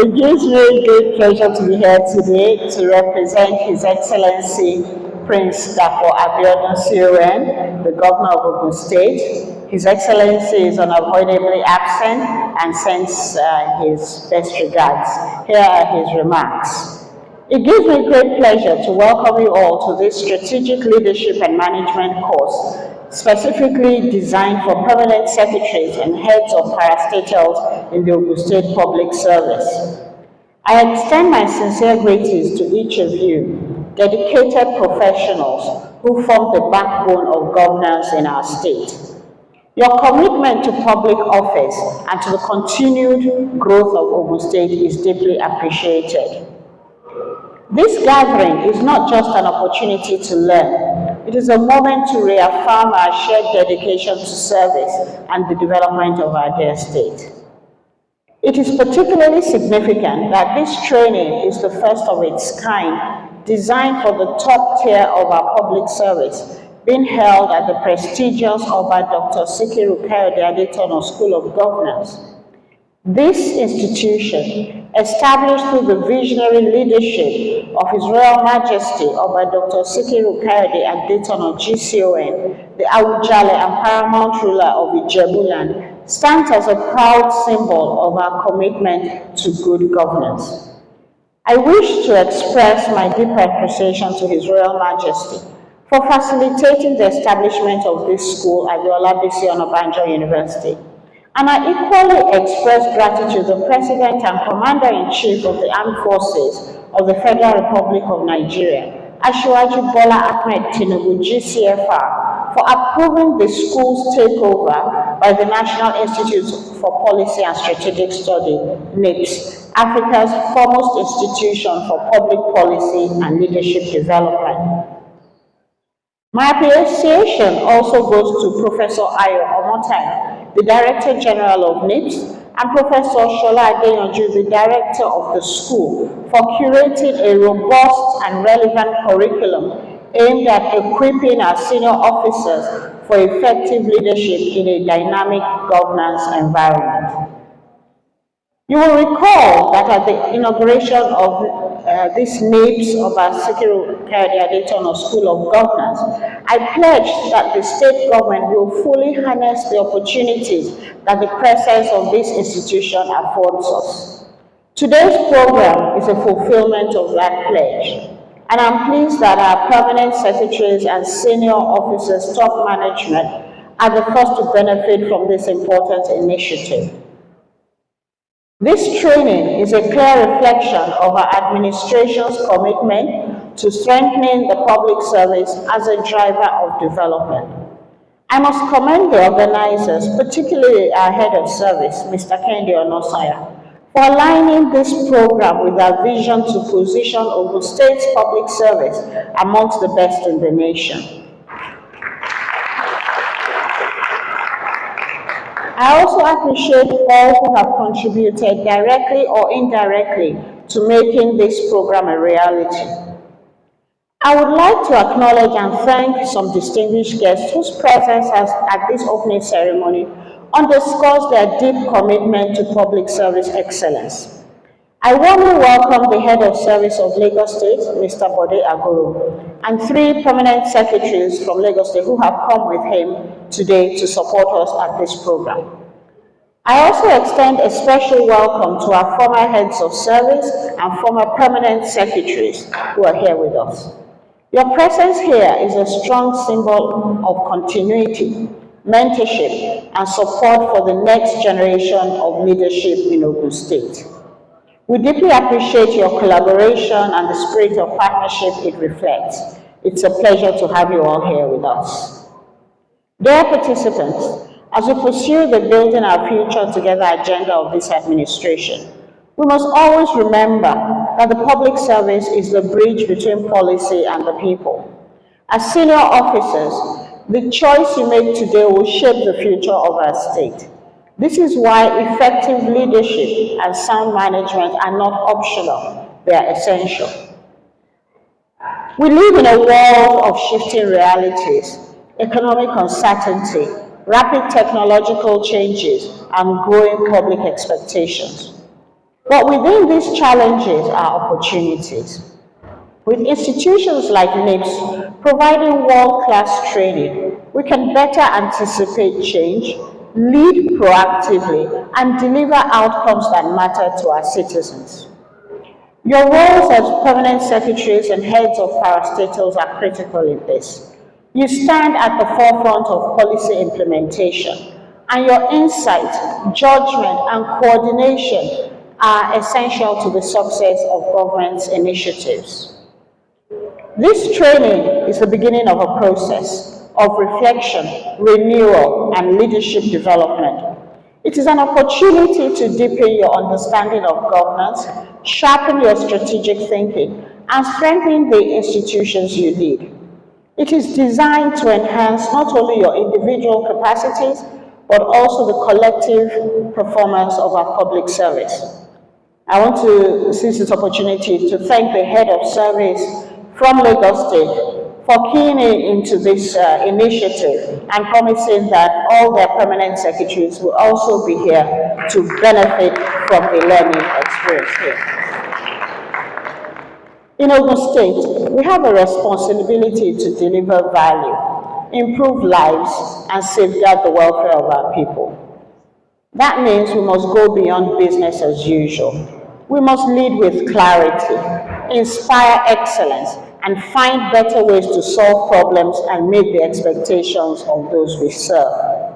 It gives me great pleasure to be here today to represent His Excellency Prince Dapo Abiodun CON, the Governor of Ogun State. His Excellency is unavoidably absent and sends his best regards. Here are his remarks. It gives me great pleasure to welcome you all to this Strategic Leadership and Management course, specifically designed for permanent secretaries and heads of parastatals in the Ogun State Public Service. I extend my sincere greetings to each of you, dedicated professionals who form the backbone of governance in our state. Your commitment to public office and to the continued growth of Ogun State is deeply appreciated. This gathering is not just an opportunity to learn. It is a moment to reaffirm our shared dedication to service and the development of our dear state. It is particularly significant that this training is the first of its kind, designed for the top tier of our public service, being held at the prestigious Oba Dr. Sikiru Kayode Adetono School of Governance. This institution, established through the visionary leadership of His Royal Majesty Oba Dr. Sikiru Kayode Adetono GCON, the Awujale and paramount ruler of Ijebuland, stands as a proud symbol of our commitment to good governance. I wish to express my deep appreciation to His Royal Majesty for facilitating the establishment of this school at the Olabisi Onabanjo University. And I equally express gratitude to the President and Commander-in-Chief of the Armed Forces of the Federal Republic of Nigeria, Asiwaju Bola Ahmed Tinubu GCFR, for approving the school's takeover by the National Institute for Policy and Strategic Study, NIPSS, Africa's foremost institution for public policy and leadership development. My appreciation also goes to Professor Ayo Omotayo, the Director General of NIPSS, and Professor Shola Adeyanju, the Director of the school, for curating a robust and relevant curriculum aimed at equipping our senior officers for effective leadership in a dynamic governance environment. You will recall that at the inauguration of this NIPSS of our Sikiru Kayode Adetono School of Governance, I pledged that the state government will fully harness the opportunities that the presence of this institution affords us. Today's program is a fulfillment of that pledge, and I'm pleased that our permanent secretaries and senior officers, top management, are the first to benefit from this important initiative. This training is a clear reflection of our administration's commitment to strengthening the public service as a driver of development. I must commend the organizers, particularly our head of service, Mr. Kende Onosaya, for aligning this program with our vision to position Ogun State's public service amongst the best in the nation. I also appreciate all who have contributed directly or indirectly to making this program a reality. I would like to acknowledge and thank some distinguished guests whose presence at this opening ceremony underscores their deep commitment to public service excellence. I warmly welcome the Head of Service of Lagos State, Mr. Bode Agoro, and 3 permanent secretaries from Lagos State who have come with him today to support us at this program. I also extend a special welcome to our former heads of service and former permanent secretaries who are here with us. Your presence here is a strong symbol of continuity, mentorship, and support for the next generation of leadership in Ogun State. We deeply appreciate your collaboration and the spirit of partnership it reflects. It's a pleasure to have you all here with us. Dear participants, as we pursue the building our future together agenda of this administration, we must always remember that the public service is the bridge between policy and the people. As senior officers, the choice you make today will shape the future of our state. This is why effective leadership and sound management are not optional, they are essential. We live in a world of shifting realities, economic uncertainty, rapid technological changes, and growing public expectations. But within these challenges are opportunities. With institutions like NIPSS providing world-class training, we can better anticipate change, lead proactively, and deliver outcomes that matter to our citizens. Your roles as permanent secretaries and heads of parastatals are critical in this. You stand at the forefront of policy implementation, and your insight, judgment, and coordination are essential to the success of government's initiatives. This training is the beginning of a process of reflection, renewal, and leadership development. It is an opportunity to deepen your understanding of governance, sharpen your strategic thinking, and strengthen the institutions you lead. It is designed to enhance not only your individual capacities, but also the collective performance of our public service. I want to seize this opportunity to thank the head of service from Lagos State for keying into this initiative and promising that all their permanent secretaries will also be here to benefit from the learning experience here. In Ogun State, we have a responsibility to deliver value, improve lives, and safeguard the welfare of our people. That means we must go beyond business as usual. We must lead with clarity, inspire excellence, and find better ways to solve problems and meet the expectations of those we serve.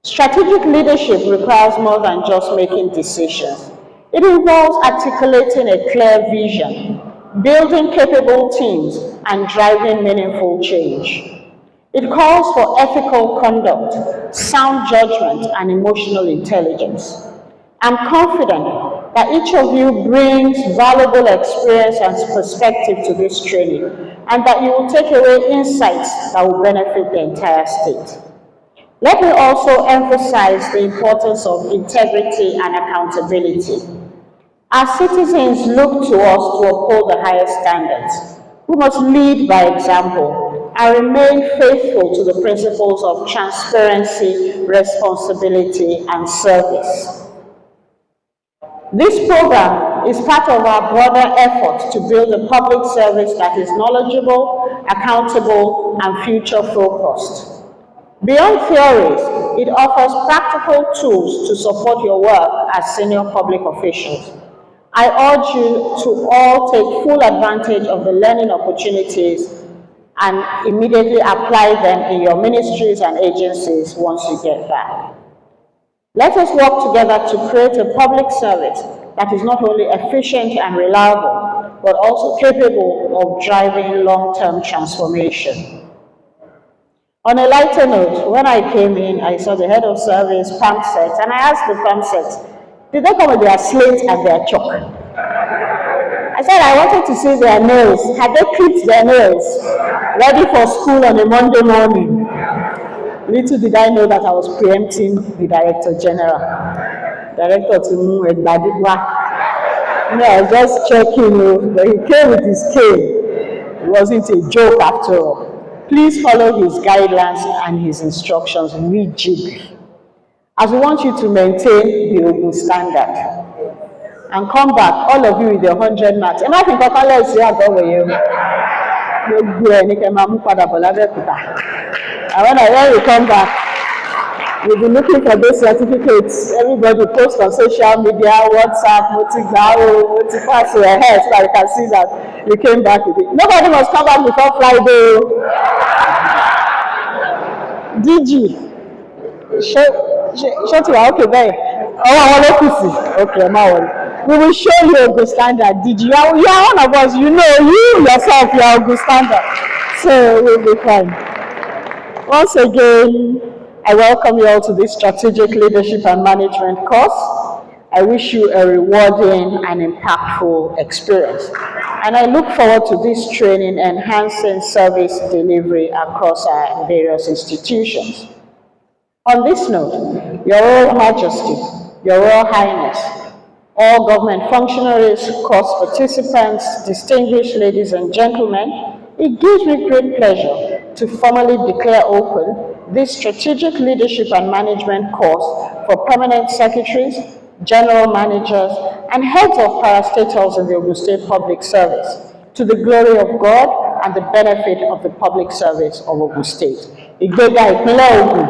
Strategic leadership requires more than just making decisions. It involves articulating a clear vision, building capable teams, and driving meaningful change. It calls for ethical conduct, sound judgment, and emotional intelligence. I'm confident that each of you brings valuable experience and perspective to this training, and that you will take away insights that will benefit the entire state. Let me also emphasize the importance of integrity and accountability. Our citizens look to us to uphold the highest standards. We must lead by example and remain faithful to the principles of transparency, responsibility, and service. This program is part of our broader effort to build a public service that is knowledgeable, accountable, and future-focused. Beyond theories, it offers practical tools to support your work as senior public officials. I urge you to all take full advantage of the learning opportunities and immediately apply them in your ministries and agencies once you get back. Let us work together to create a public service that is not only efficient and reliable, but also capable of driving long-term transformation. On a lighter note, when I came in, I saw the head of service, pump sets, and I asked the pump sets, did they come with their slate and their chalk? I said I wanted to see their nails. Had they clipped their nails, ready for school on a Monday morning? Little did I know that I was preempting the Director General. Director Timu Egbadikwa. I was just checking, but he came with his cane. It wasn't a joke after all. Please follow his guidelines and his instructions rigidly, as we want you to maintain the Ogun standard. And come back, all of you with your 100 marks. And I think let's see Ago-Iwoye. And when you come back, we'll be looking for those certificates. Everybody post on social media, WhatsApp, pass your head so that you can see that you came back with it. Nobody must come back before Friday. DG, shut you okay there. Okay, we will show you a good standard. DG, you are one of us. You know, you yourself, you are a good standard. So we'll be fine. Once again, I welcome you all to this Strategic Leadership and Management course. I wish you a rewarding and impactful experience. And I look forward to this training enhancing service delivery across our various institutions. On this note, Your Royal Majesty, Your Royal Highness, all government functionaries, course participants, distinguished ladies and gentlemen, it gives me great pleasure to formally declare open this Strategic Leadership and Management course for permanent secretaries, general managers, and heads of parastatals in the Ogun State Public Service, to the glory of God and the benefit of the public service of Ogun State. Ìgbéga ìpínlẹ̀ Ògùn.